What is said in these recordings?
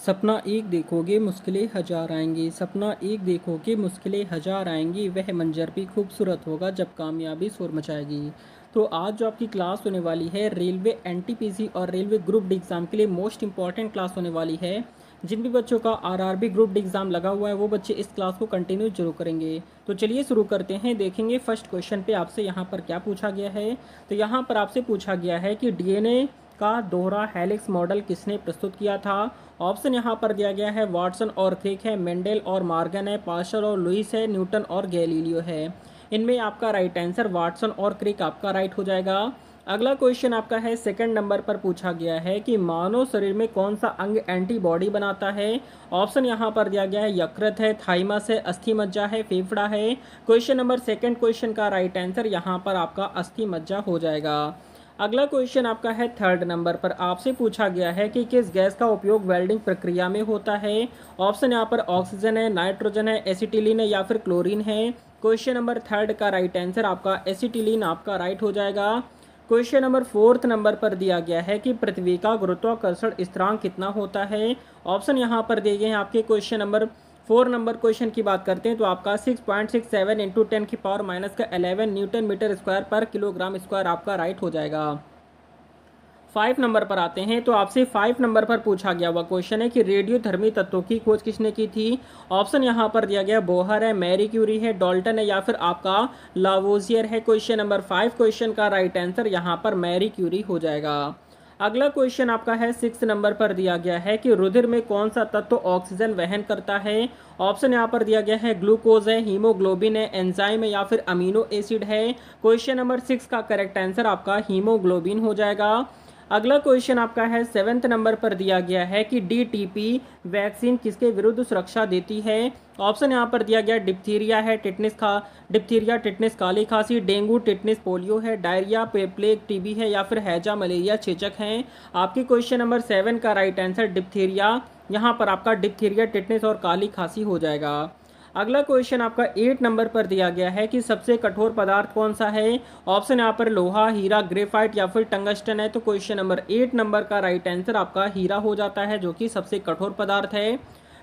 सपना एक देखोगे मुश्किलें हज़ार आएंगी। सपना एक देखोगे मुश्किलें हज़ार आएंगी। वह मंजर भी खूबसूरत होगा जब कामयाबी शोर मचाएगी। तो आज जो आपकी क्लास होने वाली है रेलवे एनटीपीसी और रेलवे ग्रुप डी एग्ज़ाम के लिए मोस्ट इंपॉर्टेंट क्लास होने वाली है। जिन भी बच्चों का आरआरबी ग्रुप डी एग्ज़ाम लगा हुआ है वो बच्चे इस क्लास को कंटिन्यू जरूर करेंगे। तो चलिए शुरू करते हैं। देखेंगे फर्स्ट क्वेश्चन पे आपसे यहाँ पर क्या पूछा गया है। तो यहाँ पर आपसे पूछा गया है कि डीएनए का दोहरा हेलिक्स मॉडल किसने प्रस्तुत किया था। ऑप्शन यहाँ पर दिया गया है वाटसन और क्रिक है, मेंडल और मॉर्गन है, पास्चर और लुइस है, न्यूटन और गैलीलियो है। इनमें आपका राइट आंसर वाटसन और क्रिक आपका राइट हो जाएगा। अगला क्वेश्चन आपका है सेकंड नंबर पर पूछा गया है कि मानव शरीर में कौन सा अंग एंटीबॉडी बनाता है। ऑप्शन यहाँ पर दिया गया है यकृत है, थाइमस है, अस्थि मज्जा है, फेफड़ा है। क्वेश्चन नंबर सेकंड क्वेश्चन का राइट आंसर यहाँ पर आपका अस्थि मज्जा हो जाएगा। अगला क्वेश्चन आपका है थर्ड नंबर पर आपसे पूछा गया है कि किस गैस का उपयोग वेल्डिंग प्रक्रिया में होता है। ऑप्शन यहाँ पर ऑक्सीजन है, नाइट्रोजन है, एसिटिलीन है या फिर क्लोरीन है। क्वेश्चन नंबर थर्ड का राइट आंसर आपका एसिटिलीन आपका राइट हो जाएगा। क्वेश्चन नंबर फोर्थ नंबर पर दिया गया है कि पृथ्वी का गुरुत्वाकर्षण स्थिरांक कितना होता है। ऑप्शन यहाँ पर दिए गए हैं आपके क्वेश्चन नंबर 4 नंबर क्वेश्चन की बात करते हैं तो आपका 6.67 इंटू 10⁻⁻11 न्यूटन मीटर स्क्वायर पर किलोग्राम स्क्वायर आपका राइट हो जाएगा। 5 नंबर पर आते हैं तो आपसे 5 नंबर पर पूछा गया हुआ क्वेश्चन है कि रेडियोधर्मी तत्वों की खोज किसने की थी। ऑप्शन यहाँ पर दिया गया बोहर है, मैरी क्यूरी है, डाल्टन है या फिर आपका लावोजियर है। क्वेश्चन नंबर 5 क्वेश्चन का राइट आंसर यहाँ पर मैरी क्यूरी हो जाएगा। अगला क्वेश्चन आपका है 6 नंबर पर दिया गया है कि रुधिर में कौन सा तत्व ऑक्सीजन वहन करता है। ऑप्शन यहाँ पर दिया गया है ग्लूकोज है, हीमोग्लोबिन है, एंजाइम है या फिर अमीनो एसिड है। क्वेश्चन नंबर 6 का करेक्ट आंसर आपका हीमोग्लोबिन हो जाएगा। अगला क्वेश्चन आपका है 7th नंबर पर दिया गया है कि डीटीपी वैक्सीन किसके विरुद्ध सुरक्षा देती है। ऑप्शन यहाँ पर दिया गया डिप्थीरिया है, डिप्थीरिया, टिटनेस, काली खांसी, डेंगू, टिटनेस, पोलियो है, डायरिया, प्लेग, टीबी है या फिर हैजा, मलेरिया, चेचक हैं। आपकी क्वेश्चन नंबर 7 का राइट आंसर डिप्थीरिया, यहाँ पर आपका डिप्थीरिया, टिटनेस और काली खांसी हो जाएगा। अगला क्वेश्चन आपका 8 नंबर पर दिया गया है कि सबसे कठोर पदार्थ कौन सा है। ऑप्शन यहाँ पर लोहा, हीरा, ग्रेफाइट या फिर टंगस्टन है। तो क्वेश्चन नंबर 8 नंबर का राइट आंसर आपका हीरा हो जाता है जो कि सबसे कठोर पदार्थ है।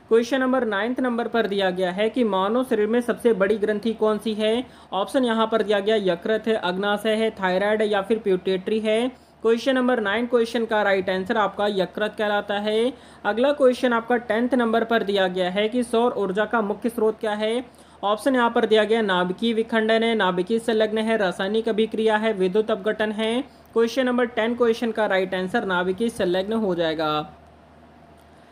क्वेश्चन नंबर 9th नंबर पर दिया गया है कि मानव शरीर में सबसे बड़ी ग्रंथि कौन सी है। ऑप्शन यहाँ पर दिया गया यकृत है, अग्नाशय है, थायराइड है या फिर प्यूटेटरी है। क्वेश्चन नंबर 9 क्वेश्चन का राइट आंसर आपका यकृत कहलाता है। अगला क्वेश्चन आपका 10th नंबर पर दिया गया है कि सौर ऊर्जा का मुख्य स्रोत क्या है। ऑप्शन यहाँ पर दिया गया नाभिकीय विखंडन है, नाभिकीय संलग्न है, रासायनिक अभिक्रिया है, विद्युत अपघटन है। क्वेश्चन नंबर 10 क्वेश्चन का राइट आंसर नाभिकीय संलग्न हो जाएगा।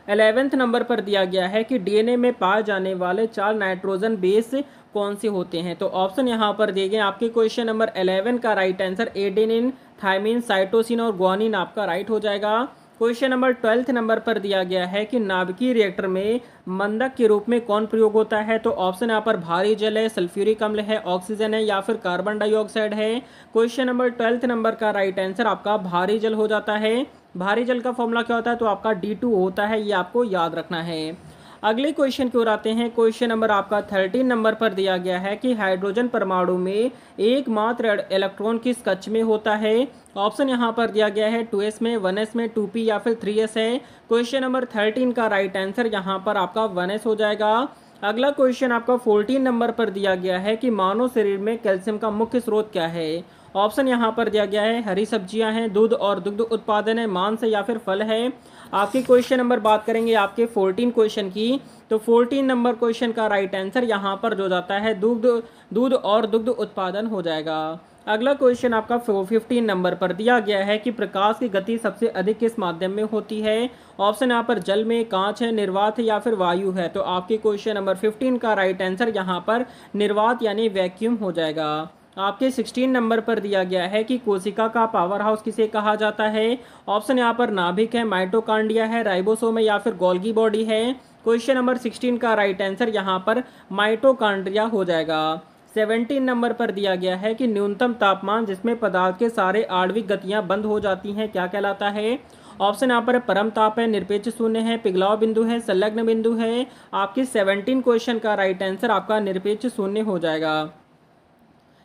11th नंबर पर दिया गया है कि डीएनए में पाए जाने वाले 4 नाइट्रोजन बेस कौन से होते हैं। तो ऑप्शन यहाँ पर दिए गए आपके क्वेश्चन नंबर 11 का right answer adenine, thymine, cytosine और ग्वानिन आपका राइट हो जाएगा। क्वेश्चन नंबर 12th नंबर पर दिया गया है कि नाभिकीय रिएक्टर में मंदक के रूप में कौन प्रयोग होता है। तो ऑप्शन यहाँ पर भारी जल है, सल्फ्यूरिक अम्ल है, ऑक्सीजन है या फिर कार्बन डाइऑक्साइड है। क्वेश्चन नंबर 12th नंबर का राइट आंसर आपका भारी जल हो जाता है। भारी जल का फॉर्मूला क्या होता है तो आपका D2 होता है, ये आपको याद रखना है। अगले क्वेश्चन की ओर आते हैं। क्वेश्चन नंबर आपका 13 नंबर पर दिया गया है कि हाइड्रोजन परमाणु में एकमात्र इलेक्ट्रॉन किस कक्ष में होता है। ऑप्शन यहाँ पर दिया गया है 2s में, 1s में, 2p या फिर 3s है। क्वेश्चन नंबर 13 का राइट आंसर यहाँ पर आपका 1s हो जाएगा। अगला क्वेश्चन आपका 14 नंबर पर दिया गया है कि मानव शरीर में कैल्शियम का मुख्य स्रोत क्या है। ऑप्शन यहाँ पर दिया गया है हरी सब्जियां हैं, दूध और दुग्ध उत्पादन है, मांस है या फिर फल है। आपके क्वेश्चन नंबर बात करेंगे आपके 14 क्वेश्चन की तो 14 नंबर क्वेश्चन का राइट आंसर यहाँ पर जो जाता है दूध और दुग्ध उत्पादन हो जाएगा। अगला क्वेश्चन आपका 15 नंबर पर दिया गया है कि प्रकाश की गति सबसे अधिक किस माध्यम में होती है। ऑप्शन यहाँ पर जल में, कांच है, निर्वात है या फिर वायु है। तो आपके क्वेश्चन नंबर 15 का राइट आंसर यहाँ पर निर्वात यानी वैक्यूम हो जाएगा। आपके 16 नंबर पर दिया गया है कि कोशिका का पावर हाउस किसे कहा जाता है। ऑप्शन यहाँ पर नाभिक है, माइटोकांड्रिया है, राइबोसोम है या फिर गोल्गी बॉडी है। क्वेश्चन नंबर 16 का राइट आंसर यहाँ पर माइटोकांड्रिया हो जाएगा। 17 नंबर पर दिया गया है कि न्यूनतम तापमान जिसमें पदार्थ के सारे आणविक गतियां बंद हो जाती हैं क्या कहलाता है। ऑप्शन यहाँ पर परम ताप है, निरपेक्ष शून्य है, पिघलाव बिंदु है, संलग्न बिंदु है। आपकी 17 क्वेश्चन का राइट आंसर आपका निरपेक्ष शून्य हो जाएगा।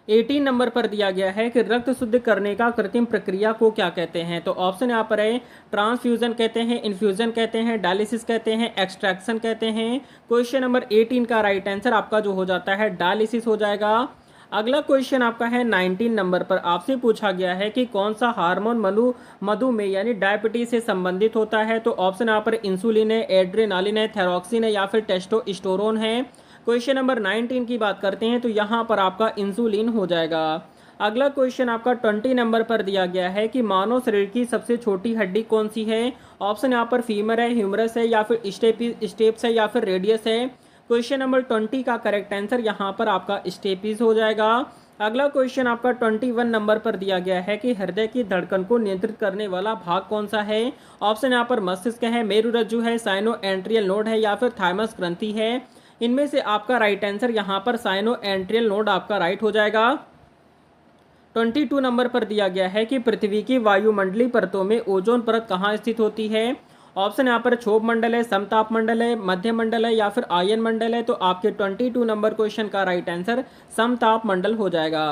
18 नंबर पर दिया गया है कि रक्त शुद्ध करने का कृत्रिम प्रक्रिया को क्या कहते हैं। तो ऑप्शन यहाँ पर है ट्रांसफ्यूजन कहते हैं, इन्फ्यूजन कहते हैं, डायलिसिस कहते हैं, एक्सट्रैक्शन कहते हैं। क्वेश्चन नंबर 18 का राइट आंसर आपका जो हो जाता है डायलिसिस हो जाएगा। अगला क्वेश्चन आपका है 19 नंबर पर, आपसे पूछा गया है कि कौन सा हार्मोन मधुमेह यानी डायबिटीज से संबंधित होता है। तो ऑप्शन यहाँ पर इंसुलिन है, एड्रेनालिन है, थायरॉक्सिन है या फिर टेस्टोस्टेरोन है। क्वेश्चन नंबर 19 की बात करते हैं तो यहाँ पर आपका इंसुलिन हो जाएगा। अगला क्वेश्चन आपका 20 नंबर पर दिया गया है कि मानव शरीर की सबसे छोटी हड्डी कौन सी है। ऑप्शन यहाँ पर फीमर है, ह्यूमरस है या फिर स्टेप्स है या फिर रेडियस है। क्वेश्चन नंबर 20 का करेक्ट आंसर यहाँ पर आपका स्टेपिस हो जाएगा। अगला क्वेश्चन आपका 21 नंबर पर दिया गया है कि हृदय की धड़कन को नियंत्रित करने वाला भाग कौन सा है। ऑप्शन यहाँ पर मस्तिष्क है, मेरुरज्जु है, साइनो एंट्रियल नोड है या फिर थाइमस ग्रंथि है। इनमें से आपका राइट आंसर यहाँ पर साइनो एंट्रियल नोड आपका राइट हो जाएगा। 22 नंबर पर दिया गया है कि पृथ्वी की वायुमंडलीय परतों में ओजोन परत कहाँ स्थित होती है। ऑप्शन यहाँ पर क्षोभ मंडल है, समताप मंडल है, मध्य मंडल है या फिर आयन मंडल है। तो आपके 22 नंबर क्वेश्चन का राइट आंसर समताप मंडल हो जाएगा।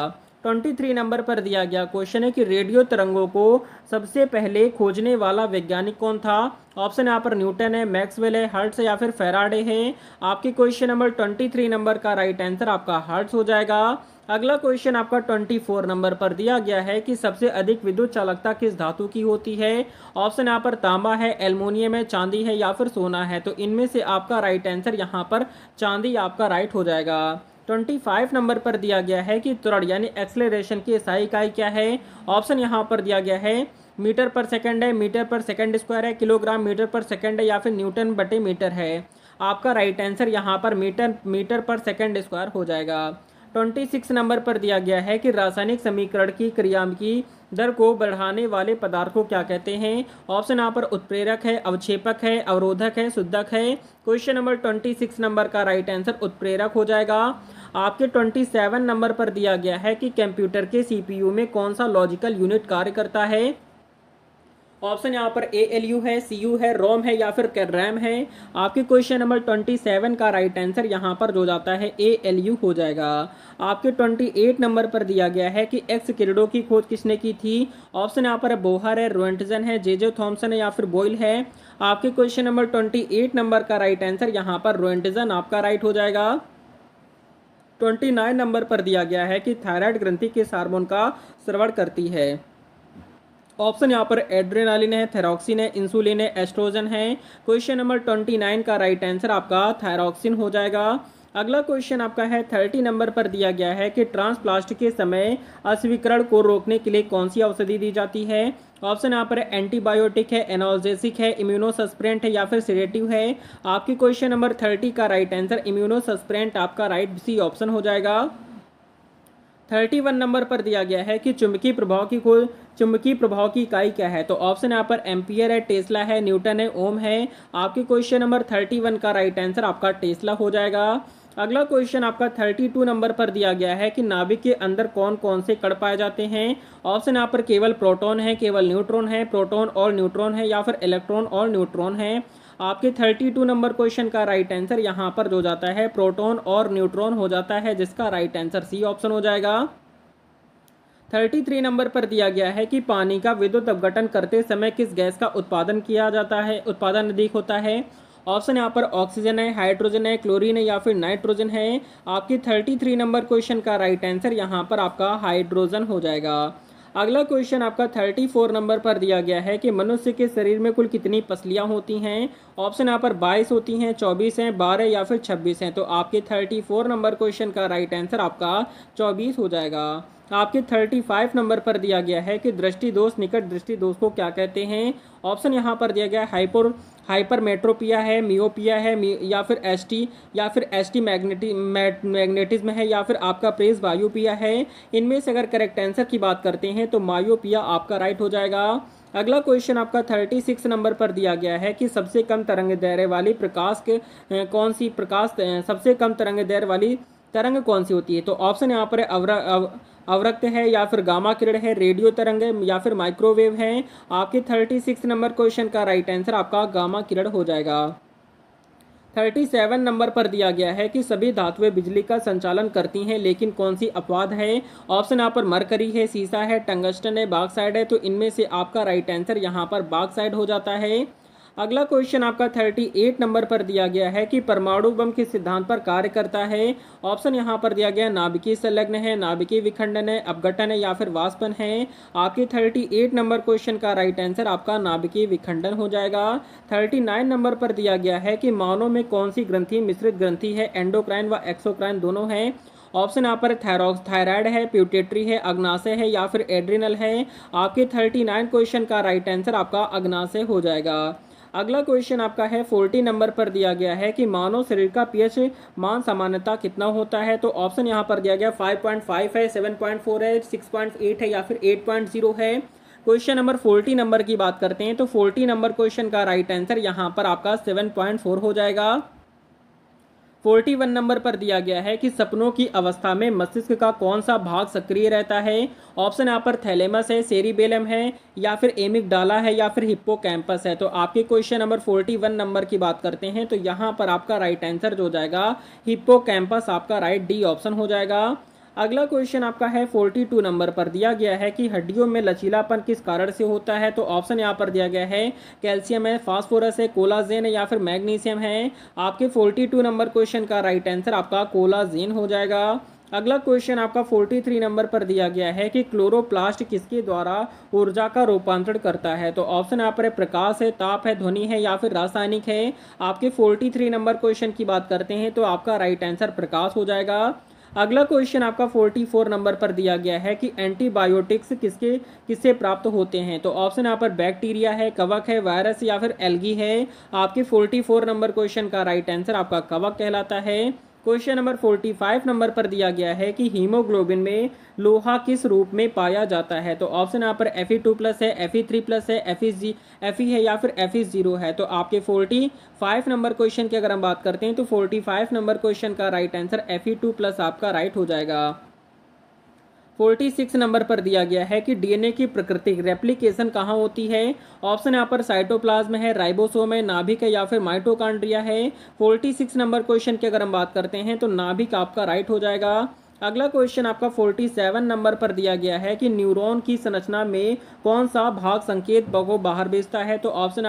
23 नंबर पर दिया गया क्वेश्चन है कि रेडियो तरंगों को सबसे पहले खोजने वाला वैज्ञानिक कौन था। ऑप्शन यहाँ पर न्यूटन है, मैक्सवेल है, हर्ट्ज है या फिर फैराडे है। आपके क्वेश्चन नंबर 23 नंबर का राइट आंसर आपका हर्ट्ज हो जाएगा। अगला क्वेश्चन आपका 24 नंबर पर दिया गया है कि सबसे अधिक विद्युत चालकता किस धातु की होती है। ऑप्शन यहाँ पर तांबा है, एल्युमिनियम है, चांदी है या फिर सोना है। तो इनमें से आपका राइट आंसर यहाँ पर चांदी आपका राइट हो जाएगा। 25 नंबर पर दिया गया है कि त्वरण यानी एक्सेलरेशन की SI इकाई क्या है। ऑप्शन यहाँ पर दिया गया है मीटर पर सेकंड है, मीटर पर सेकंड स्क्वायर है, किलोग्राम मीटर पर सेकंड है या फिर न्यूटन बटे मीटर है। आपका राइट आंसर यहाँ पर मीटर पर सेकंड स्क्वायर हो जाएगा। 26 नंबर पर दिया गया है कि रासायनिक समीकरण की क्रिया की दर को बढ़ाने वाले पदार्थ को क्या कहते हैं। ऑप्शन यहाँ पर उत्प्रेरक है, अवक्षेपक है, अवरोधक है, शुद्धक है। क्वेश्चन नंबर 26 नंबर का राइट आंसर उत्प्रेरक हो जाएगा। आपके 27 नंबर पर दिया गया है कि कंप्यूटर के CPU में कौन सा लॉजिकल यूनिट कार्य करता है। ऑप्शन यहाँ पर ALU है, CU है, रोम है या फिर रैम है। आपके क्वेश्चन नंबर 27 का राइट आंसर यहाँ पर जो जाता है ALU हो जाएगा। आपके 28 नंबर पर दिया गया है कि एक्स किरणों की खोज किसने की थी। ऑप्शन यहाँ पर बोहर है, रोएंटजन है, जे थॉमसन है या फिर बॉयल है। आपके क्वेश्चन नंबर 28 नंबर का राइट आंसर यहाँ पर रोएंटजन आपका राइट हो जाएगा। 29 नंबर पर दिया गया है कि थायराइड ग्रंथि किस हार्मोन का स्राव करती है। ऑप्शन यहाँ पर एड्रेनालिन है, थायरॉक्सिन है, इंसुलिन है, एस्ट्रोजन है। क्वेश्चन नंबर 29 का राइट आंसर आपका थायरॉक्सिन हो जाएगा। अगला क्वेश्चन आपका है 30 नंबर पर दिया गया है कि ट्रांसप्लांट के समय अस्वीकरण को रोकने के लिए कौन सी औषधि दी जाती है। ऑप्शन यहाँ पर एंटीबायोटिक है, एनाल्जेसिक है, इम्यूनोसस्प्रेंट है या फिर सिडेटिव है। आपकी क्वेश्चन नंबर 30 का राइट आंसर इम्यूनोसस्प्रेंट आपका राइट सी ऑप्शन हो जाएगा। 31 नंबर पर दिया गया है कि चुंबकीय प्रभाव की इकाई क्या है। तो ऑप्शन यहाँ पर एम्पियर है, टेस्ला है, न्यूटन है, ओम है। आपके क्वेश्चन नंबर 31 का राइट आंसर आपका टेस्ला हो जाएगा। अगला क्वेश्चन आपका 32 नंबर पर दिया गया है कि नाभिक के अंदर कौन कौन से कण पाए जाते हैं। ऑप्शन यहाँ पर केवल प्रोटॉन है, केवल न्यूट्रॉन है, प्रोटॉन और न्यूट्रॉन है या फिर इलेक्ट्रॉन और न्यूट्रॉन है। आपके 32 नंबर क्वेश्चन का राइट आंसर यहाँ पर जो जाता है प्रोटॉन और न्यूट्रॉन हो जाता है, जिसका राइट आंसर सी ऑप्शन हो जाएगा। 33 नंबर पर दिया गया है कि पानी का विद्युत अपघटन करते समय किस गैस का उत्पादन अधिक होता है। ऑप्शन यहाँ पर ऑक्सीजन है, हाइड्रोजन है, क्लोरीन है या फिर नाइट्रोजन है। आपकी 33 नंबर क्वेश्चन का राइट आंसर यहाँ पर आपका हाइड्रोजन हो जाएगा। अगला क्वेश्चन आपका 34 नंबर पर दिया गया है कि मनुष्य के शरीर में कुल कितनी पसलियाँ होती हैं। ऑप्शन यहाँ पर 22 होती हैं, 24 हैं, 12 या फिर 26 हैं। तो आपके 34 नंबर क्वेश्चन का राइट आंसर आपका 24 हो जाएगा। आपके 35 नंबर पर दिया गया है कि दृष्टि दोष, निकट दृष्टि दोष को क्या कहते हैं। ऑप्शन यहाँ पर दिया गया है हाइपरमेट्रोपिया है, मियोपिया है या फिर एसटी मैग्नेटिज्म है या फिर आपका प्रेस बायोपिया है। इनमें से अगर करेक्ट आंसर की बात करते हैं तो मायोपिया आपका राइट हो जाएगा। अगला क्वेश्चन आपका 36 नंबर पर दिया गया है कि सबसे कम तरंग दैर्घ्य वाली सबसे कम तरंग दैर्घ्य वाली तरंग कौन सी होती है। तो ऑप्शन यहाँ पर अवरक्त है या फिर गामा किरण है, रेडियो तरंग है या फिर माइक्रोवेव है। आपके 36 नंबर क्वेश्चन का राइट आंसर आपका गामा किरण हो जाएगा। 37 नंबर पर दिया गया है कि सभी धातुएं बिजली का संचालन करती हैं, लेकिन कौन सी अपवाद है। ऑप्शन यहाँ पर मरकरी है, सीसा है, टंगस्टन है, बॉक्साइट है। तो इनमें से आपका राइट आंसर यहाँ पर बॉक्साइट हो जाता है। अगला क्वेश्चन आपका 38 नंबर पर दिया गया है कि परमाणु बम किस सिद्धांत पर कार्य करता है। ऑप्शन यहाँ पर दिया गया नाभिकीय संलग्न है, नाभिकीय विखंडन है, अपघटन है या फिर वाष्पन है। आपके 38 नंबर क्वेश्चन का राइट आंसर आपका नाभिकीय विखंडन हो जाएगा। 39 नंबर पर दिया गया है कि मानव में कौन सी ग्रंथि मिश्रित ग्रंथि है, एंडोक्राइन व एक्सोक्राइन दोनों है। ऑप्शन यहाँ पर थायराइड है, प्यूटेट्री है, अग्नाशय है या फिर एड्रिनल है। आपके 39 क्वेश्चन का राइट आंसर आपका अग्नाशय हो जाएगा। अगला क्वेश्चन आपका है 40 नंबर पर दिया गया है कि मानव शरीर का पीएच मान सामान्यता कितना होता है। तो ऑप्शन यहाँ पर दिया गया 5.5 है, 7.4 है, 6.8 है या फिर 8.0 है। क्वेश्चन नंबर 40 नंबर की बात करते हैं तो 40 नंबर क्वेश्चन का राइट आंसर यहाँ पर आपका 7.4 हो जाएगा। 41 नंबर पर दिया गया है कि सपनों की अवस्था में मस्तिष्क का कौन सा भाग सक्रिय रहता है। ऑप्शन यहाँ पर थैलेमस है, सेरिबेलम है या फिर एमिगडाला है या फिर हिप्पोकैम्पस है। तो आपके क्वेश्चन नंबर 41 नंबर की बात करते हैं तो यहाँ पर आपका राइट आंसर जो हो जाएगा हिप्पोकैम्पस, आपका राइट डी ऑप्शन हो जाएगा। अगला क्वेश्चन आपका है 42 नंबर पर दिया गया है कि हड्डियों में लचीलापन किस कारण से होता है। तो ऑप्शन यहाँ पर दिया गया है कैल्शियम है, फास्फोरस है, कोलाजेन है या फिर मैग्नीशियम है। आपके 42 नंबर क्वेश्चन का राइट आंसर आपका कोलाजेन हो जाएगा। अगला क्वेश्चन आपका 43 नंबर पर दिया गया है कि क्लोरोप्लास्ट किसके द्वारा ऊर्जा का रूपांतरण करता है। तो ऑप्शन यहाँ पर है प्रकाश है, ताप है, ध्वनि है या फिर रासायनिक है। आपके 43 नंबर क्वेश्चन की बात करते हैं तो आपका राइट आंसर प्रकाश हो जाएगा। अगला क्वेश्चन आपका 44 नंबर पर दिया गया है कि एंटीबायोटिक्स किससे प्राप्त होते हैं। तो ऑप्शन यहाँ पर बैक्टीरिया है, कवक है, वायरस या फिर एल्गी है। आपके 44 नंबर क्वेश्चन का राइट आंसर आपका कवक कहलाता है। क्वेश्चन नंबर 45 नंबर पर दिया गया है कि हीमोग्लोबिन में लोहा किस रूप में पाया जाता है। तो ऑप्शन यहाँ पर Fe2+ है, Fe3+ है, Fe है या फिर Fe0 है। तो आपके 45 नंबर क्वेश्चन की अगर हम बात करते हैं तो 45 नंबर क्वेश्चन का राइट आंसर Fe2+ आपका राइट हो जाएगा। 46 नंबर पर दिया गया है कि डीएनए की प्राकृतिक रेप्लिकेशन कहाँ होती है। ऑप्शन यहाँ पर साइटोप्लाज्म है, राइबोसोम है, नाभिक है या फिर माइटोकॉन्ड्रिया है। 46 नंबर क्वेश्चन की अगर हम बात करते हैं तो नाभिक आपका राइट हो जाएगा। अगला क्वेश्चन आपका 47 नंबर पर दिया गया है कि न्यूरॉन की संरचना में कौन सा भाग संकेत को बाहर भेजता है। तो ऑप्शन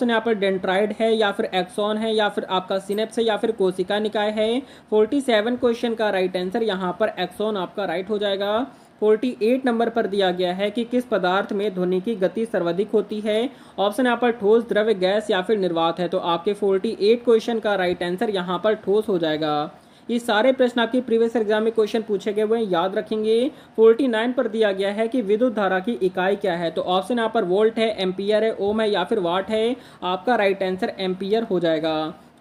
यहाँ पर डेंड्राइट है या फिर एक्सॉन है या फिर आपका सिनेप्स है या फिर कोशिका निकाय है। 47 क्वेश्चन का राइट आंसर यहाँ पर एक्सॉन आपका राइट हो जाएगा। 48 नंबर पर दिया गया है कि किस पदार्थ में ध्वनि की गति सर्वाधिक होती है। ऑप्शन यहाँ पर ठोस, द्रव्य, गैस या फिर निर्वात है। तो आपके 48 क्वेश्चन का राइट आंसर यहाँ पर ठोस हो जाएगा। ये सारे प्रश्न आपके प्रीवियस एग्जाम में क्वेश्चन पूछे गए हुए हैं, याद रखेंगे। 49 पर दिया गया है कि विद्युत धारा की इकाई क्या है। तो ऑप्शन यहाँ पर वोल्ट है, एम्पियर है, ओम है या फिर वाट है। आपका राइट आंसर एम्पियर हो जाएगा।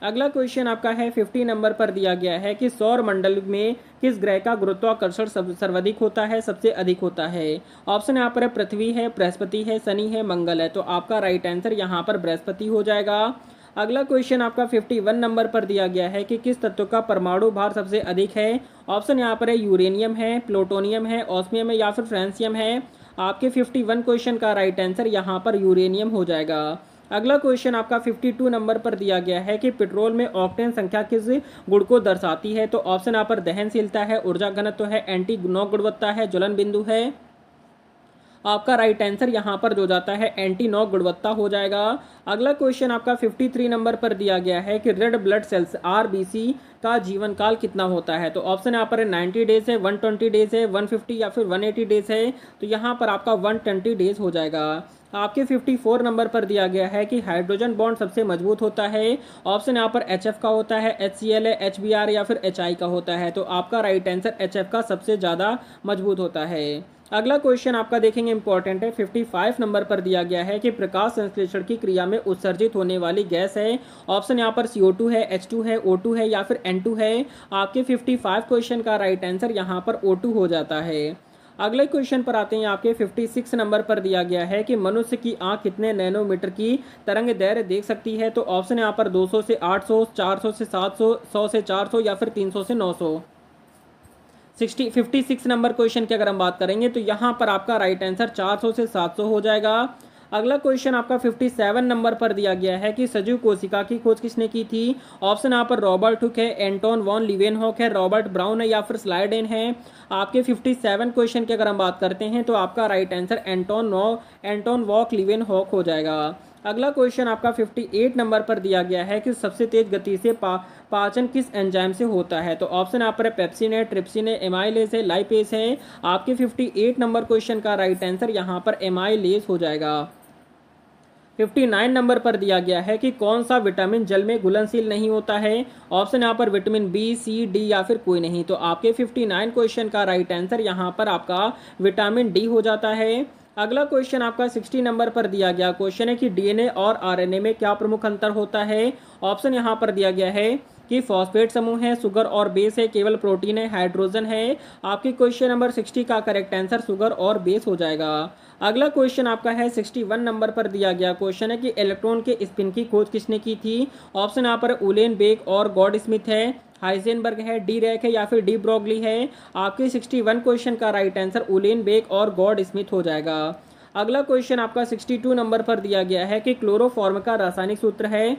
अगला क्वेश्चन आपका है 50 नंबर पर दिया गया है कि सौर मंडल में किस ग्रह का गुरुत्वाकर्षण सर्वाधिक होता है, सबसे अधिक होता है। ऑप्शन यहाँ पर है पृथ्वी है, बृहस्पति है, शनि है, मंगल है। तो आपका राइट आंसर यहाँ पर बृहस्पति हो जाएगा। अगला क्वेश्चन आपका 51 नंबर पर दिया गया है कि किस तत्व का परमाणु भार सबसे अधिक है। ऑप्शन यहाँ पर है यूरेनियम है, प्लूटोनियम है, ऑस्मियम है या फिर फ्रांसियम है। आपके 51 क्वेश्चन का राइट आंसर यहाँ पर यूरेनियम हो जाएगा। अगला क्वेश्चन आपका 52 नंबर पर दिया गया है कि पेट्रोल में ऑक्टेन संख्या किस गुण को दर्शाती है। तो ऑप्शन यहाँ पर दहनशीलता है, ऊर्जा घनत्व है, एंटी नॉक गुणवत्ता है, ज्वलन बिंदु है। आपका राइट आंसर यहाँ पर जो जाता है एंटी नॉक गुणवत्ता हो जाएगा। अगला क्वेश्चन आपका 53 नंबर पर दिया गया है कि रेड ब्लड सेल्स RBC का जीवन काल कितना होता है। तो ऑप्शन यहाँ पर 90 डेज है, 120 डेज है, 150 या फिर 180 डेज है। तो यहाँ पर आपका 120 डेज हो जाएगा। आपके 54 नंबर पर दिया गया है कि हाइड्रोजन बॉन्ड सबसे मजबूत होता है। ऑप्शन यहाँ पर HF का होता है, HCl है, HBr या फिर HI का होता है। तो आपका राइट आंसर HF का सबसे ज़्यादा मजबूत होता है। अगला क्वेश्चन आपका देखेंगे इंपॉर्टेंट है। 55 नंबर पर दिया गया है कि प्रकाश संश्लेषण की क्रिया में उत्सर्जित होने वाली गैस है। ऑप्शन यहाँ पर CO2 है, H2 है, O2 है या फिर N2 है। आपके 55 क्वेश्चन का राइट आंसर यहाँ पर O2 हो जाता है। अगले क्वेश्चन पर आते हैं। आपके 56 नंबर पर दिया गया है कि मनुष्य की आंख कितने नैनोमीटर की तरंग दैर्घ्य देख सकती है। तो ऑप्शन यहाँ पर 200 से 800, 400 से 700, 100 से 400 या फिर 300 से 900। 56 नंबर क्वेश्चन की अगर हम बात करेंगे तो यहाँ पर आपका राइट आंसर 400 से 700 हो जाएगा। अगला क्वेश्चन आपका 57 नंबर पर दिया गया है कि सजीव कोशिका की खोज किसने की थी। ऑप्शन यहाँ पर रॉबर्ट हुक है, एंटोन वॉन लीवेनहॉक है, रॉबर्ट ब्राउन है या फिर स्लाइडेन है। आपके 57 क्वेश्चन की अगर हम बात करते हैं तो आपका right answer Anton walk Leeuwenhoek हो जाएगा। अगला क्वेश्चन आपका 58 नंबर पर दिया गया है कि सबसे तेज गति से पाचन किस एंजाइम से होता है। तो ऑप्शन यहाँ पर है पेप्सिन है, ट्रिप्सिन है, एमाइलेज है, लाइपेज है। आपके 58 नंबर क्वेश्चन का राइट आंसर यहाँ पर एमाइलेज हो जाएगा। 59 नंबर पर दिया गया है कि कौन सा विटामिन जल में घुलनशील नहीं होता है। ऑप्शन यहाँ पर विटामिन बी, सी, डी या फिर कोई नहीं। तो आपके 59 क्वेश्चन का राइट आंसर यहाँ पर आपका विटामिन डी हो जाता है। अगला क्वेश्चन आपका 60 नंबर पर दिया गया क्वेश्चन है कि डीएनए और आरएनए में क्या प्रमुख अंतर होता है। ऑप्शन यहाँ पर दिया गया है कि फॉस्फेट समूह है, शुगर और बेस है, केवल प्रोटीन है, हाइड्रोजन है। आपकी क्वेश्चन नंबर 60 का करेक्ट आंसर शुगर और बेस हो जाएगा। अगला क्वेश्चन आपका है 61 नंबर पर दिया गया क्वेश्चन है कि इलेक्ट्रॉन के स्पिन की खोज किसने की थी। ऑप्शन यहाँ पर उलेनबेक और गॉड स्मिथ है, हाइजेनबर्ग है, डी रैक है या फिर डी ब्रॉगली है। आपके 61 क्वेश्चन का राइट आंसर उलेनबेक और गॉड स्मिथ हो जाएगा। अगला क्वेश्चन आपका 62 नंबर पर दिया गया है कि क्लोरोफॉर्म का रासायनिक सूत्र है।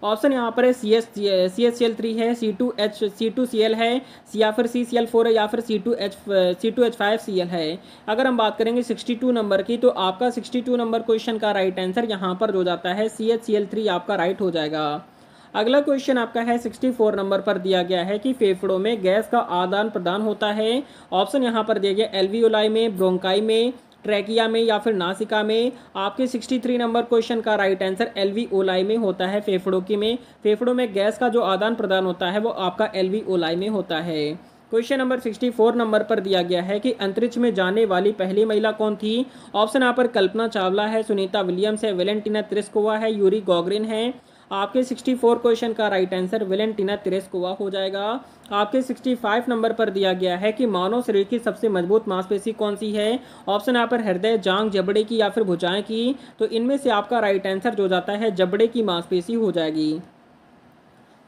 ऑप्शन यहाँ पर है CH3 है, C2Cl है या फिर CCl4 है या फिर C2H5Cl है। अगर हम बात करेंगे 62 नंबर की तो आपका 62 नंबर क्वेश्चन का राइट आंसर यहाँ पर जो जाता है CHCl3 आपका राइट हो जाएगा। अगला क्वेश्चन आपका है 64 नंबर पर दिया गया है कि फेफड़ों में गैस का आदान प्रदान होता है। ऑप्शन यहाँ पर दिया गया एल्वियोलाई में, ब्रोंकाई में, ट्रैकिया में या फिर नासिका में। आपके 63 नंबर क्वेश्चन का राइट आंसर एल्वियोलाई में होता है। फेफड़ों में गैस का जो आदान प्रदान होता है वो आपका एल्वियोलाई में होता है। क्वेश्चन नंबर 64 नंबर पर दिया गया है कि अंतरिक्ष में जाने वाली पहली महिला कौन थी। ऑप्शन यहाँ पर कल्पना चावला है, सुनीता विलियम्स है, वेलेंटिना तेरेस्कोवा है, यूरी गॉगरिन है। आपके 64 क्वेश्चन का राइट आंसर वेलेंटिना तेरेस्कोवा हो जाएगा। आपके 65 नंबर पर दिया गया है कि मानव शरीर की सबसे मजबूत मांसपेशी कौन सी है। ऑप्शन यहाँ पर हृदय, जांघ, जबड़े की या फिर भुजाएं की। तो इनमें से आपका राइट आंसर जो जाता है जबड़े की मांसपेशी हो जाएगी।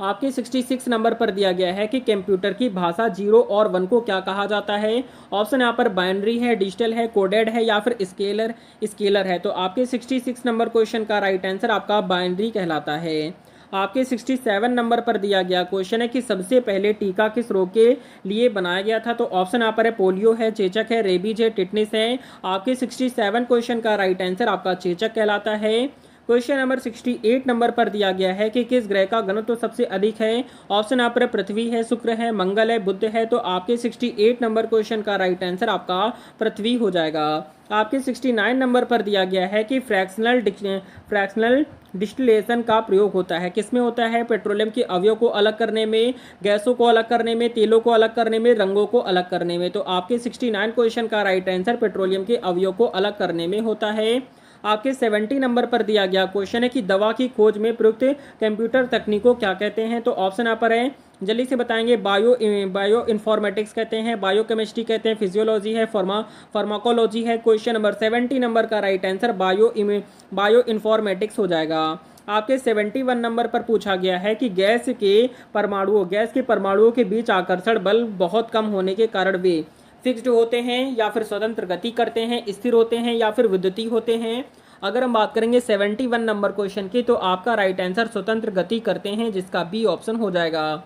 आपके 66 नंबर पर दिया गया है कि कंप्यूटर की भाषा 0 और 1 को क्या कहा जाता है। ऑप्शन यहाँ पर बाइनरी है, डिजिटल है, कोडेड है या फिर स्केलर है। तो आपके 66 नंबर क्वेश्चन का राइट आंसर आपका बाइनरी कहलाता है। आपके 67 नंबर पर दिया गया क्वेश्चन है कि सबसे पहले टीका किस रोग के लिए बनाया गया था। तो ऑप्शन यहाँ पर है पोलियो है, चेचक है, रेबीज है, टिटनिस है। आपके 67 क्वेश्चन का राइट आंसर आपका चेचक कहलाता है। क्वेश्चन नंबर 68 नंबर पर दिया गया है कि किस ग्रह का घनत्व सबसे अधिक है। ऑप्शन यहाँ पर पृथ्वी है, शुक्र है, मंगल है, बुध है। तो आपके 68 नंबर क्वेश्चन का राइट आंसर आपका पृथ्वी हो जाएगा। आपके 69 नंबर पर दिया गया है कि फ्रैक्शनल डिस्टिलेशन का प्रयोग होता है, किसमें होता है। पेट्रोलियम के अवयव को अलग करने में, गैसों को अलग करने में, तेलों को अलग करने में, रंगों को अलग करने में। तो आपके 69 क्वेश्चन का राइट आंसर पेट्रोलियम के अवयव को अलग करने में होता है। आपके 70 नंबर पर दिया गया क्वेश्चन है कि दवा की खोज में प्रयुक्त कंप्यूटर तकनीक को क्या कहते हैं। तो ऑप्शन यहाँ पर है, जल्दी से बताएंगे, बायो इन्फॉर्मेटिक्स कहते हैं, बायोकेमिस्ट्री कहते हैं, फिजियोलॉजी है, फार्माकोलॉजी है। क्वेश्चन नंबर 70 नंबर का राइट आंसर बायो इन्फॉर्मेटिक्स हो जाएगा। आपके 71 नंबर पर पूछा गया है कि गैस के परमाणुओं के बीच आकर्षण बल बहुत कम होने के कारण वे फिक्स्ड होते हैं या फिर स्वतंत्र गति करते हैं, स्थिर होते हैं या फिर विद्युतीय होते हैं। अगर हम बात करेंगे 71 नंबर क्वेश्चन की तो आपका राइट आंसर स्वतंत्र गति करते हैं, जिसका बी ऑप्शन हो जाएगा।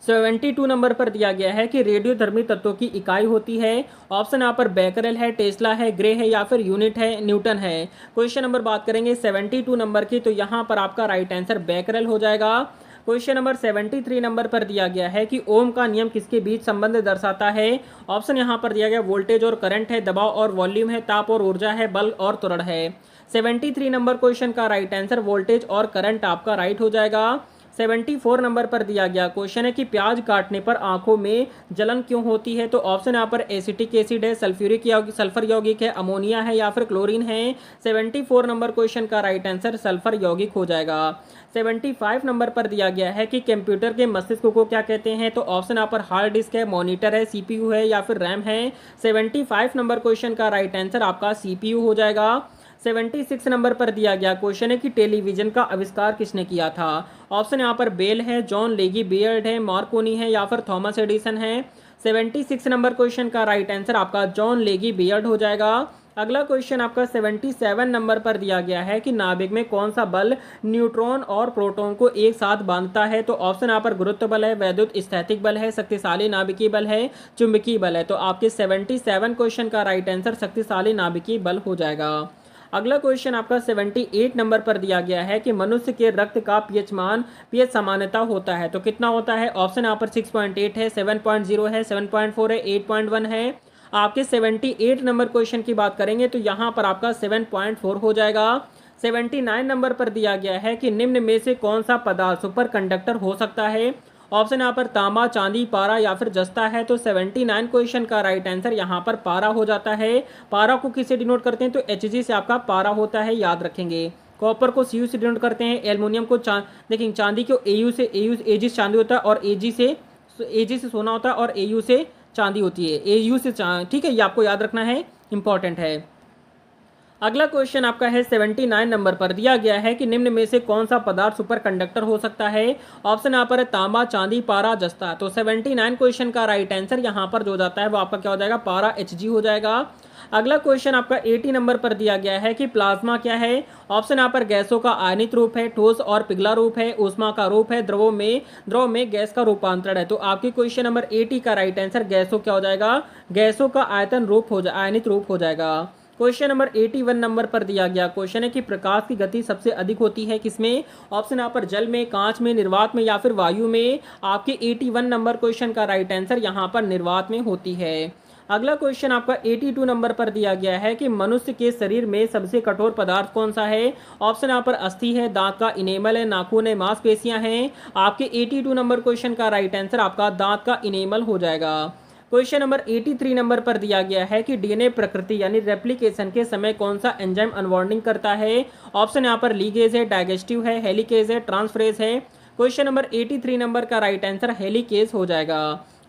72 नंबर पर दिया गया है कि रेडियोधर्मी तत्वों की इकाई होती है। ऑप्शन यहाँ पर बैकरेल है, टेस्ला है, ग्रे है या फिर यूनिट है, न्यूटन है। क्वेश्चन नंबर बात करेंगे 72 नंबर की तो यहाँ पर आपका राइट आंसर बैकरेल हो जाएगा। क्वेश्चन नंबर 73 नंबर पर दिया गया है कि ओम का नियम किसके बीच संबंध दर्शाता है। ऑप्शन यहाँ पर दिया गया वोल्टेज और करंट है, दबाव और वॉल्यूम है, ताप और ऊर्जा है, बल और त्वरण है। 73 नंबर क्वेश्चन का राइट आंसर वोल्टेज और करंट आपका राइट हो जाएगा। 74 नंबर पर दिया गया क्वेश्चन है कि प्याज काटने पर आंखों में जलन क्यों होती है। तो ऑप्शन यहाँ पर एसिटिक एसिड है, सल्फर यौगिक है, अमोनिया है या फिर क्लोरीन है। 74 नंबर क्वेश्चन का राइट आंसर सल्फर यौगिक हो जाएगा। 75 नंबर पर दिया गया है कि कंप्यूटर के मस्तिष्क को क्या कहते हैं। तो ऑप्शन यहाँ पर हार्ड डिस्क है, मॉनिटर है, सीपीयू है या फिर रैम है। 75 नंबर क्वेश्चन का राइट आंसर आपका सीपीयू हो जाएगा। 76 नंबर पर दिया गया क्वेश्चन है कि टेलीविजन का आविष्कार किसने किया था। ऑप्शन यहाँ पर बेल है, जॉन लेगी बियर्ड है, मार्कोनी है या फिर थॉमस एडिसन है। 76 नंबर क्वेश्चन का राइट आंसर आपका जॉन लेगी बियर्ड हो जाएगा। अगला क्वेश्चन आपका 77 नंबर पर दिया गया है कि नाभिक में कौन सा बल न्यूट्रॉन और प्रोटॉन को एक साथ बांधता है। तो ऑप्शन यहाँ पर गुरुत्व बल है, वैद्युत स्थैतिक बल है, शक्तिशाली नाभिकीय बल है, चुंबकीय बल है। तो आपके 77 क्वेश्चन का राइट आंसर शक्तिशाली नाभिकीय बल हो जाएगा। अगला क्वेश्चन आपका 78 नंबर पर दिया गया है कि मनुष्य के रक्त का पीएच सामान्यता होता है। तो कितना होता है? ऑप्शन यहाँ पर 6.8 है, 7.0 है, 7.4 है, 8.1 है। आपके 78 नंबर क्वेश्चन की बात करेंगे तो यहाँ पर आपका 7.4 हो जाएगा। 79 नंबर पर दिया गया है कि निम्न में से कौन सा पदार्थ सुपर कंडक्टर हो सकता है। ऑप्शन यहाँ पर तांबा, चांदी, पारा या फिर जस्ता है। तो 79 क्वेश्चन का राइट आंसर यहाँ पर पारा हो जाता है। पारा को किससे डिनोट करते हैं? तो Hg से आपका पारा होता है, याद रखेंगे। कॉपर को Cu से डिनोट करते हैं, एल्युमिनियम को देखिए चांदी को Au से, Ag से चांदी होता है और Ag से सोना होता है और Au से चांदी होती है, Au से ठीक है, ये आपको याद रखना है, इंपॉर्टेंट है। अगला क्वेश्चन आपका है 79 नंबर पर दिया गया है कि निम्न में से कौन सा पदार्थ सुपर कंडक्टर हो सकता है। ऑप्शन यहाँ पर है तांबा, चांदी, पारा, जस्ता। तो 79 क्वेश्चन का राइट आंसर यहाँ पर जो जाता है वो आपका क्या हो जाएगा? पारा Hg हो जाएगा। अगला क्वेश्चन आपका 80 नंबर पर दिया गया है कि प्लाज्मा क्या है। ऑप्शन यहाँ पर गैसों का आयनित रूप है, ठोस और पिघला रूप है, ऊष्मा का रूप है, द्रव में गैस का रूपांतरण है। तो आपके क्वेश्चन नंबर 80 का राइट आंसर गैसों क्या हो जाएगा? गैसों का आयनित रूप हो जाएगा। क्वेश्चन नंबर 81 नंबर पर दिया गया क्वेश्चन है कि प्रकाश की गति सबसे अधिक होती है किसमें। ऑप्शन यहाँ पर जल में, कांच में, निर्वात में या फिर वायु में। आपके 81 नंबर क्वेश्चन का राइट आंसर यहाँ पर निर्वात में होती है। अगला क्वेश्चन आपका 82 नंबर पर दिया गया है कि मनुष्य के शरीर में सबसे कठोर पदार्थ कौन सा है। ऑप्शन यहाँ पर अस्थि है, दांत का इनेमल है, नाखून है, मांसपेशियां हैं। आपके 82 नंबर क्वेश्चन का राइट आंसर आपका दांत का इनेमल हो जाएगा। क्वेश्चन नंबर 83 नंबर पर दिया गया है कि डीएनए प्रकृति यानी रेप्लिकेशन के समय कौन सा एंजाइम अनबॉन्डिंग करता है। ऑप्शन यहाँ पर लीगेज है, डाइजेस्टिव है, हेलिकेज है, ट्रांसफरेज है। क्वेश्चन नंबर 83 नंबर का राइट आंसर हेलिकेज हो जाएगा।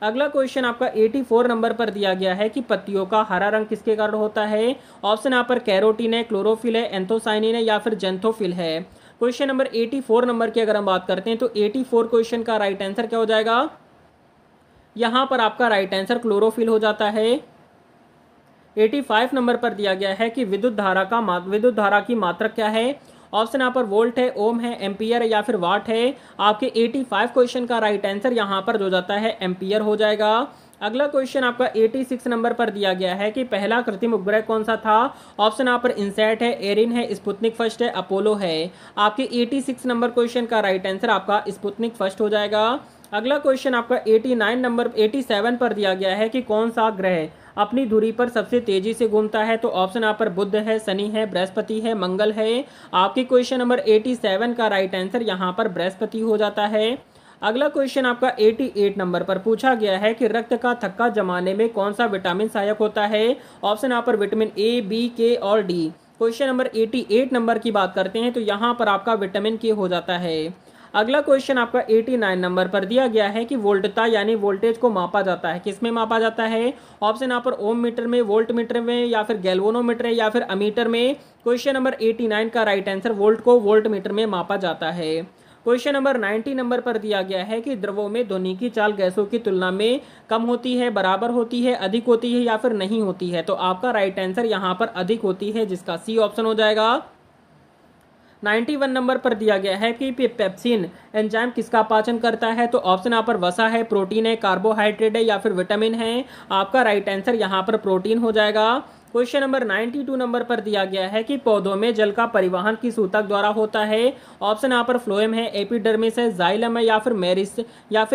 अगला क्वेश्चन आपका 84 नंबर पर दिया गया है कि पत्तियों का हरा रंग किसके कारण होता है। ऑप्शन यहाँ पर कैरोटीन है, क्लोरोफिल है, एंथोसाइनिन है या फिर जेंथोफिल है। क्वेश्चन नंबर 84 नंबर की अगर हम बात करते हैं तो 84 क्वेश्चन का राइट आंसर क्या हो जाएगा? यहाँ पर आपका राइट आंसर क्लोरोफिल हो जाता है। 85 नंबर पर दिया गया है कि विद्युत धारा की मात्रक क्या है। ऑप्शन यहाँ पर वोल्ट है, ओम है, एम्पियर है या फिर वाट है। आपके 85 क्वेश्चन का राइट आंसर यहाँ पर जो जाता है एम्पियर हो जाएगा। अगला क्वेश्चन आपका 86 नंबर पर दिया गया है कि पहला कृत्रिम उपग्रह कौन सा था। ऑप्शन यहाँ पर इनसैट है, एरिन है, स्पुतनिक फर्स्ट है, अपोलो है। आपके 86 नंबर क्वेश्चन का राइट आंसर आपका स्पुतनिक फर्स्ट हो जाएगा। अगला क्वेश्चन आपका 87 पर दिया गया है कि कौन सा ग्रह अपनी धुरी पर सबसे तेजी से घूमता है। तो ऑप्शन यहाँ पर बुध है, शनि है, बृहस्पति है, मंगल है। आपके क्वेश्चन नंबर 87 का राइट आंसर यहाँ पर बृहस्पति हो जाता है। अगला क्वेश्चन आपका 88 नंबर पर पूछा गया है कि रक्त का थक्का जमाने में कौन सा विटामिन सहायक होता है। ऑप्शन यहाँ पर विटामिन ए, बी, के और डी। क्वेश्चन नंबर 88 नंबर की बात करते हैं तो यहाँ पर आपका विटामिन के हो जाता है। अगला क्वेश्चन आपका 89 नंबर पर दिया गया है कि वोल्टता यानी वोल्टेज को मापा जाता है, किसमें मापा जाता है। ऑप्शन यहाँ पर ओम मीटर में, वोल्ट मीटर में या फिर गैल्वेनोमीटर या फिर अमीटर में। क्वेश्चन नंबर 89 का राइट आंसर वोल्ट को वोल्ट मीटर में मापा जाता है। क्वेश्चन नंबर 90 नंबर पर दिया गया है कि द्रवों में ध्वनि की चाल गैसों की तुलना में कम होती है, बराबर होती है, अधिक होती है या फिर नहीं होती है। तो आपका राइट आंसर यहाँ पर अधिक होती है, जिसका सी ऑप्शन हो जाएगा। 91 नंबर पर दिया गया है कि पेप्सिन एंजाइम किसका पाचन करता है। तो ऑप्शन यहाँ पर वसा है, प्रोटीन है, कार्बोहाइड्रेट है या फिर विटामिन है। आपका राइट आंसर यहाँ पर प्रोटीन हो जाएगा। क्वेश्चन नंबर 92 नंबर पर दिया गया है कि पौधों में जल का परिवहन किस ऊतक द्वारा होता है। ऑप्शन यहाँ पर फ्लोएम है, एपिडर्मिस है, जाइलम है या फिर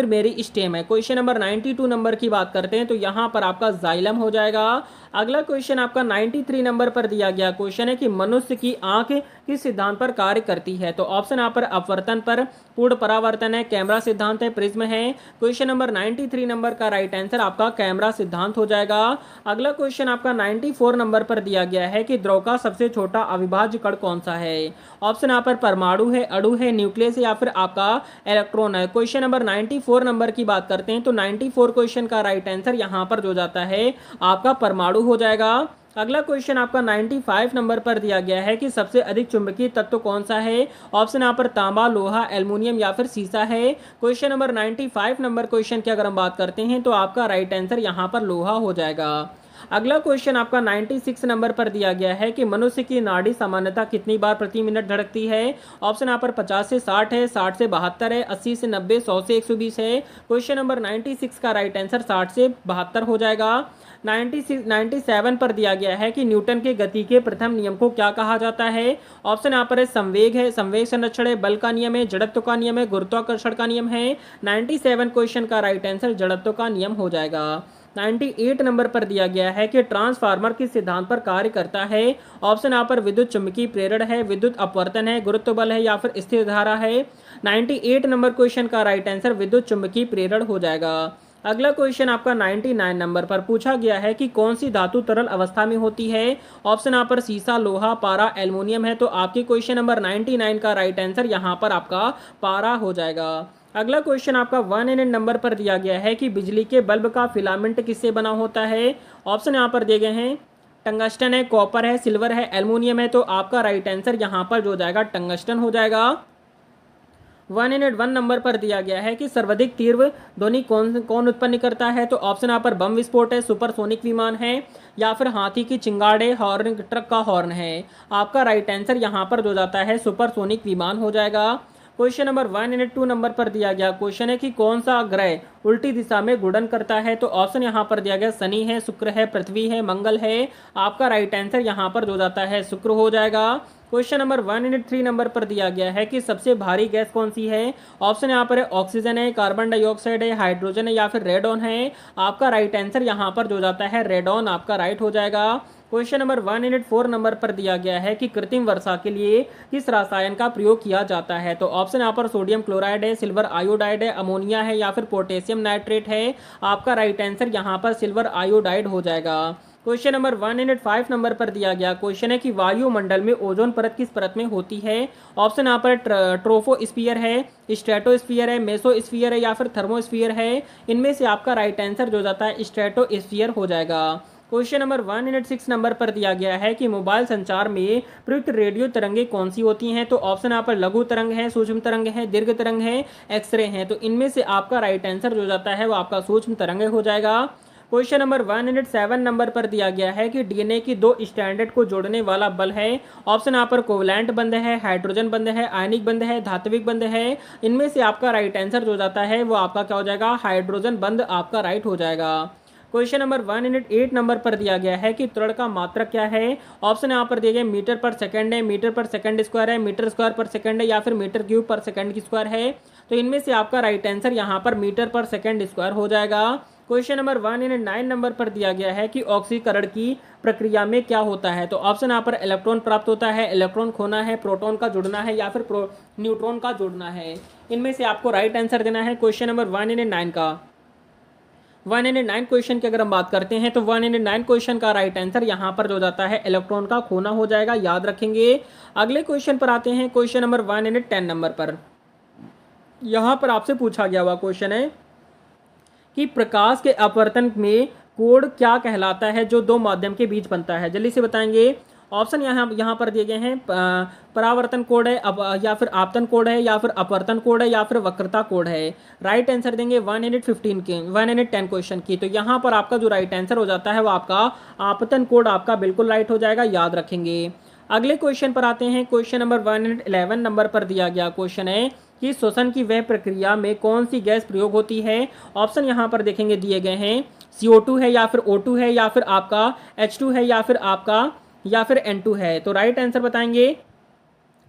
मेरिस्टेम है। क्वेश्चन नंबर 92 नंबर की बात करते हैं तो यहाँ पर आपका जाइलम हो जाएगा। अगला क्वेश्चन आपका 93 नंबर पर दिया गया क्वेश्चन है कि मनुष्य की आंख किस सिद्धांत पर कार्य करती है। तो ऑप्शन यहाँ पर अपवर्तन पर, पूर्ण परावर्तन है, कैमरा सिद्धांत है, प्रिज्म है। क्वेश्चन नंबर 93 नंबर का राइट आंसर आपका कैमरा सिद्धांत हो जाएगा। अगला क्वेश्चन आपका 94 नंबर पर दिया गया है कि द्रव का सबसे छोटा अविभाज्य कण कौन सा है। ऑप्शन यहाँ पर परमाणु है, अणु है, न्यूक्लियस है या फिर आपका इलेक्ट्रॉन है। क्वेश्चन नंबर 94 नंबर की बात करते हैं तो 94 क्वेश्चन का राइट आंसर यहाँ पर जो जाता है आपका परमाणु हो जाएगा। अगला क्वेश्चन आपका 95 नंबर पर दिया गया है कि सबसे अधिक चुंबकीय तत्व कौन सा है। ऑप्शन यहाँ पर तांबा, लोहा, एल्युमिनियम या फिर सीसा है। क्वेश्चन नंबर 95 नंबर क्वेश्चन की अगर हम बात करते हैं तो आपका राइट आंसर यहाँ पर लोहा हो जाएगा। अगला क्वेश्चन आपका 96 नंबर पर दिया गया है कि मनुष्य की नाड़ी सामान्यतः कितनी बार प्रति मिनट धड़कती है। ऑप्शन यहाँ पर 50 से 60 है, 60 से 72 है, 80 से 90, 100 से 120 है। क्वेश्चन नंबर 96 का राइट आंसर 60 से 72 हो जाएगा। 97 पर दिया गया है कि न्यूटन के गति के प्रथम नियम को क्या कहा जाता है। ऑप्शन यहाँ पर है संवेग है, संवेग संरक्षण है, बल का नियम है, जड़त्व का नियम है, गुरुत्वाकर्षण का नियम है। 97 क्वेश्चन का राइट आंसर जड़त्व का नियम हो जाएगा। 98 नंबर पर दिया गया है कि ट्रांसफार्मर किस सिद्धांत पर कार्य करता है। ऑप्शन यहाँ पर विद्युत चुम्बकीय प्रेरण है, विद्युत अपवर्तन है, गुरुत्व बल है या फिर स्थिर धारा है। 98 नंबर क्वेश्चन का राइट आंसर विद्युत चुम्बकीय प्रेरण हो जाएगा। अगला क्वेश्चन आपका 99 नंबर पर पूछा गया है कि कौन सी धातु तरल अवस्था में होती है। ऑप्शन यहाँ पर सीसा, लोहा, पारा, एल्युमिनियम है। तो आपके क्वेश्चन नंबर 99 का राइट आंसर यहाँ पर आपका पारा हो जाएगा। अगला क्वेश्चन आपका 100 नंबर पर दिया गया है कि बिजली के बल्ब का फिलामेंट किससे बना होता है। ऑप्शन यहाँ पर दिए गए हैं टंगस्टन है, कॉपर है, सिल्वर है, एल्युमिनियम है। तो आपका राइट आंसर यहाँ पर जो जाएगा टंगस्टन हो जाएगा। 101 नंबर पर दिया गया है कि सर्वाधिक तीव्र ध्वनि कौन उत्पन्न करता है। तो ऑप्शन यहाँ पर बम विस्फोट है, सुपरसोनिक विमान है या फिर हाथी की चिंगाड़े, हॉर्न, ट्रक का हॉर्न है। आपका राइट आंसर यहाँ पर जो जाता है सुपरसोनिक विमान हो जाएगा। क्वेश्चन नंबर 102 नंबर पर दिया गया क्वेश्चन है कि कौन सा ग्रह उल्टी दिशा में घूर्णन करता है। तो ऑप्शन यहाँ पर दिया गया शनि है, शुक्र है, पृथ्वी है, मंगल है। आपका राइट आंसर यहाँ पर जो जाता है शुक्र हो जाएगा। क्वेश्चन नंबर 103 नंबर पर दिया गया है कि सबसे भारी गैस कौन सी है। ऑप्शन यहाँ पर है ऑक्सीजन है, कार्बन डाइऑक्साइड है, हाइड्रोजन है या फिर रेडॉन है। आपका राइट आंसर यहाँ पर जो जाता है रेडॉन आपका राइट हो जाएगा। क्वेश्चन नंबर 104 नंबर पर दिया गया है कि कृत्रिम वर्षा के लिए किस रसायन का प्रयोग किया जाता है। तो ऑप्शन यहाँ पर सोडियम क्लोराइड है, सिल्वर आयोडाइड है, अमोनिया है या फिर पोटेशियम नाइट्रेट है। आपका राइट आंसर यहाँ पर सिल्वर आयोडाइड हो जाएगा। क्वेश्चन नंबर 105 नंबर पर दिया गया क्वेश्चन है कि वायुमंडल में ओजोन परत किस परत में होती है। ऑप्शन यहाँ पर ट्रोफोस्फीयर है, स्ट्रेटोस्फीयर है, मेसोस्फीयर है या फिर थर्मोस्फीयर है। इनमें से आपका राइट आंसर जो जाता है स्ट्रेटोस्फीयर हो जाएगा। क्वेश्चन नंबर 106 नंबर पर दिया गया है कि मोबाइल संचार में प्रयुक्त रेडियो तरंगे कौन सी होती हैं। तो ऑप्शन यहाँ पर लघु तरंग है, सूक्ष्म तरंग है, दीर्घ तरंग है, एक्सरे है। तो इनमें से आपका राइट आंसर जो जाता है वो आपका सूक्ष्म तरंग हो जाएगा। क्वेश्चन नंबर 107 नंबर पर दिया गया है कि डीएनए की दो स्टैंडर्ड को जोड़ने वाला बल है। ऑप्शन यहाँ पर कोवलेंट बंध है, हाइड्रोजन बंध है, आयनिक बंध है, धात्विक बंध है। इनमें से आपका राइट आंसर जो जाता है वो आपका क्या हो जाएगा, हाइड्रोजन बंध आपका राइट हो जाएगा। क्वेश्चन नंबर 108 नंबर पर दिया गया है कि त्वरण का मात्रक क्या है। ऑप्शन यहाँ पर दिए गए मीटर पर सेकंड है, मीटर पर सेकंड स्क्वायर है, मीटर स्क्वायर पर सेकंड है या फिर मीटर क्यूब पर सेकंड की स्क्वायर है। तो इनमें से आपका राइट आंसर यहाँ पर मीटर पर सेकंड स्क्वायर हो जाएगा। क्वेश्चन नंबर 109 नंबर पर दिया गया है कि ऑक्सीकरण की प्रक्रिया में क्या होता है। तो ऑप्शन यहाँ पर इलेक्ट्रॉन प्राप्त होता है, इलेक्ट्रॉन खोना है, प्रोटॉन का जुड़ना है या फिर न्यूट्रॉन का जुड़ना है। इनमें से आपको राइट आंसर देना है क्वेश्चन नंबर 109 का। 109 क्वेश्चन की अगर हम बात करते हैं तो 109 क्वेश्चन का राइट आंसर यहाँ पर जो जाता है इलेक्ट्रॉन का खोना हो जाएगा, याद रखेंगे। अगले क्वेश्चन पर आते हैं, क्वेश्चन नंबर 110 नंबर पर। यहाँ पर आपसे पूछा गया हुआ क्वेश्चन है कि प्रकाश के अपवर्तन में कोण क्या कहलाता है जो दो माध्यम के बीच बनता है। जल्दी से बताएंगे। ऑप्शन यहाँ पर दिए गए हैं परावर्तन कोण है, या फिर आपतन कोण है, या फिर अपवर्तन कोण है, या फिर वक्रता कोण है। राइट आंसर देंगे 110 क्वेश्चन की। तो यहाँ पर आपका जो राइट आंसर हो जाता है वो आपका आपतन कोण आपका बिल्कुल राइट हो जाएगा, याद रखेंगे। अगले क्वेश्चन पर आते हैं। क्वेश्चन नंबर 111 नंबर पर दिया गया क्वेश्चन है कि श्वसन की वह प्रक्रिया में कौन सी गैस प्रयोग होती है। ऑप्शन यहाँ पर देखेंगे दिए गए हैं CO2 है या फिर O2 है या फिर आपका H2 है या फिर N2 है। तो राइट आंसर बताएंगे,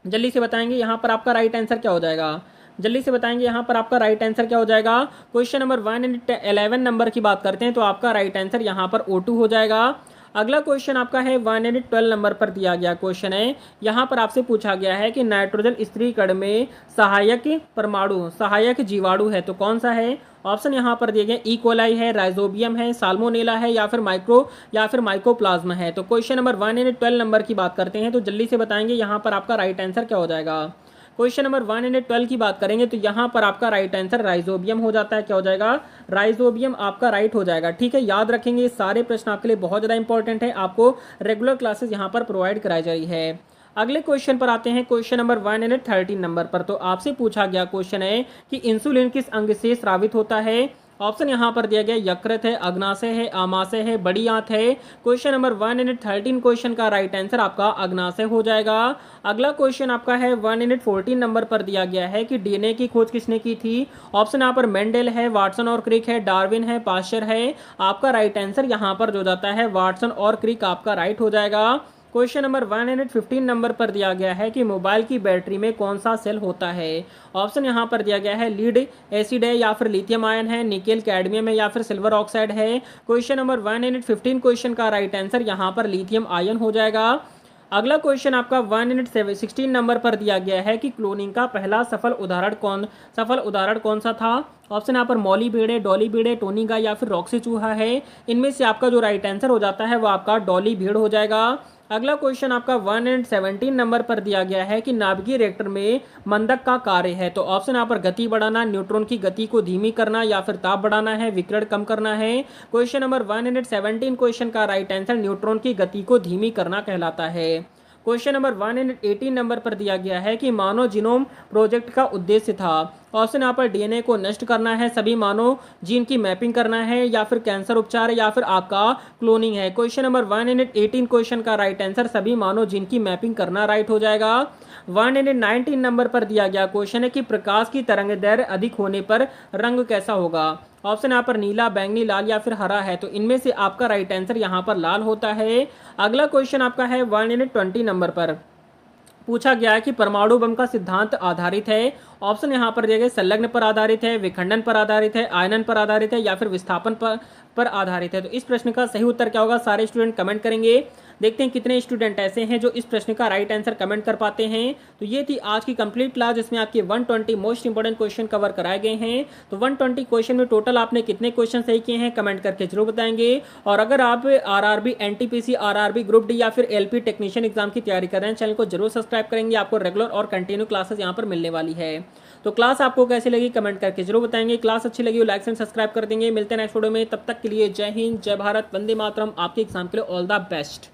जल्दी से बताएंगे। यहाँ पर आपका राइट आंसर क्या हो जाएगा, जल्दी से बताएंगे। यहाँ पर आपका राइट आंसर क्या हो जाएगा। क्वेश्चन नंबर 111 नंबर की बात करते हैं तो आपका राइट आंसर यहाँ पर O2 हो जाएगा। अगला क्वेश्चन आपका है 112 नंबर पर दिया गया क्वेश्चन है। यहाँ पर आपसे पूछा गया है कि नाइट्रोजन स्थिरीकरण में सहायक जीवाणु है तो कौन सा है। ऑप्शन यहाँ पर दिए गए इकोलाई है, राइजोबियम है, साल्मोनेला है या फिर माइकोप्लाज्मा है। तो क्वेश्चन नंबर 112 नंबर की बात करते हैं तो जल्दी से बताएंगे यहाँ पर आपका राइट आंसर क्या हो जाएगा। क्वेश्चन नंबर 112 की बात करेंगे तो यहाँ पर आपका राइट आंसर राइजोबियम हो जाता है। क्या हो जाएगा? राइजोबियम आपका राइट हो जाएगा। ठीक है, याद रखेंगे, ये सारे प्रश्न आपके लिए बहुत ज़्यादा इंपॉर्टेंट है, आपको रेगुलर क्लासेस यहाँ पर प्रोवाइड कराई जा रही है। अगले क्वेश्चन पर आते हैं, क्वेश्चन नंबर 113 नंबर पर। तो आपसे पूछा गया क्वेश्चन है कि इंसुलिन किस अंग से स्रावित होता है। ऑप्शन यहाँ पर दिया गया यकृत है, अग्नाशय है, आमाशय है, बड़ी आंत है। क्वेश्चन नंबर 113 क्वेश्चन का राइट आंसर आपका अग्नाशय हो जाएगा। अगला क्वेश्चन आपका है 114 नंबर पर दिया गया है कि डीएनए की खोज किसने की थी। ऑप्शन यहाँ पर मेंडेल है, वाटसन और क्रिक है, डार्विन है, पाश्चर है। आपका राइट आंसर यहाँ पर जो जाता है वाटसन और क्रिक आपका राइट हो जाएगा। क्वेश्चन नंबर 115 नंबर पर दिया गया है कि मोबाइल की बैटरी में कौन सा सेल होता है। ऑप्शन यहाँ पर दिया गया है लीड एसिड है, या फिर लिथियम आयन है, निकेल कैडमियम है, या फिर सिल्वर ऑक्साइड है। क्वेश्चन नंबर 115 क्वेश्चन का राइट आंसर यहाँ पर लिथियम आयन हो जाएगा। अगला क्वेश्चन आपका 116 नंबर पर दिया गया है कि क्लोनिंग का पहला सफल उदाहरण कौन सा था। ऑप्शन यहाँ पर मॉली भेड़ है, डॉली भेड़ है, टोनी गाय या फिर रॉक्सी चूहा है। इनमें से आपका जो राइट आंसर हो जाता है वो आपका डॉली भेड़ हो जाएगा। अगला क्वेश्चन आपका 117 नंबर पर दिया गया है कि नाभिकीय रिएक्टर में मंदक का कार्य है। तो ऑप्शन यहाँ पर गति बढ़ाना, न्यूट्रॉन की गति को धीमी करना, या फिर ताप बढ़ाना है, विकिरण कम करना है। क्वेश्चन नंबर 117 क्वेश्चन का राइट आंसर न्यूट्रॉन की गति को धीमी करना कहलाता है। क्वेश्चन नंबर 118 नंबर पर दिया गया है कि मानव जीनोम प्रोजेक्ट का उद्देश्य था। ऑप्शन यहाँ पर डीएनए को नष्ट करना है, सभी मानव जीन की मैपिंग करना है, या फिर कैंसर उपचार, या फिर आपका क्लोनिंग है। क्वेश्चन नंबर 118 क्वेश्चन का राइट आंसर सभी मानव जीन की मैपिंग करना राइट हो जाएगा। 119 नंबर पर दिया गया क्वेश्चन है कि प्रकाश की तरंग दैर्घ्य अधिक होने पर रंग कैसा होगा। ऑप्शन यहाँ पर नीला, बैंगनी, लाल या फिर हरा है। तो इनमें से आपका राइट आंसर यहाँ पर लाल होता है। अगला क्वेश्चन आपका है 120 नंबर पर। पूछा गया है कि परमाणु बम का सिद्धांत आधारित है। ऑप्शन यहाँ पर दिए गए संलग्न पर आधारित है, विखंडन पर आधारित है, आयनन पर आधारित है, या फिर विस्थापन पर आधारित है। तो इस प्रश्न का सही उत्तर क्या होगा, सारे स्टूडेंट कमेंट करेंगे। देखते हैं कितने स्टूडेंट ऐसे हैं जो इस प्रश्न का राइट आंसर कमेंट कर पाते हैं। तो ये थी आज की कंप्लीट क्लास, जिसमें आपके 120 मोस्ट इंपोर्टेंट क्वेश्चन कवर कराए गए हैं। तो 120 क्वेश्चन में टोटल आपने कितने क्वेश्चन सही किए हैं कमेंट करके जरूर बताएंगे। और अगर आप RRB, NTPC, RRB group D या फिर एलपी टेक्नीशियन एग्जाम की तैयारी कर रहे हैं, चैनल को जरूर सब्सक्राइब करेंगे। आपको रेगुलर और कंटिन्यू क्लासेस यहाँ पर मिलने वाली है। तो क्लास आपको कैसी लगी कमेंट करके जरूर बताएंगे। क्लास अच्छी लगी हो लाइक एंड सब्सक्राइब कर देंगे। मिलते हैं नेक्स्ट वीडियो में, तब तक के लिए जय हिंद, जय भारत, वंदे मातरम। आपके एग्जाम के लिए ऑल द बेस्ट।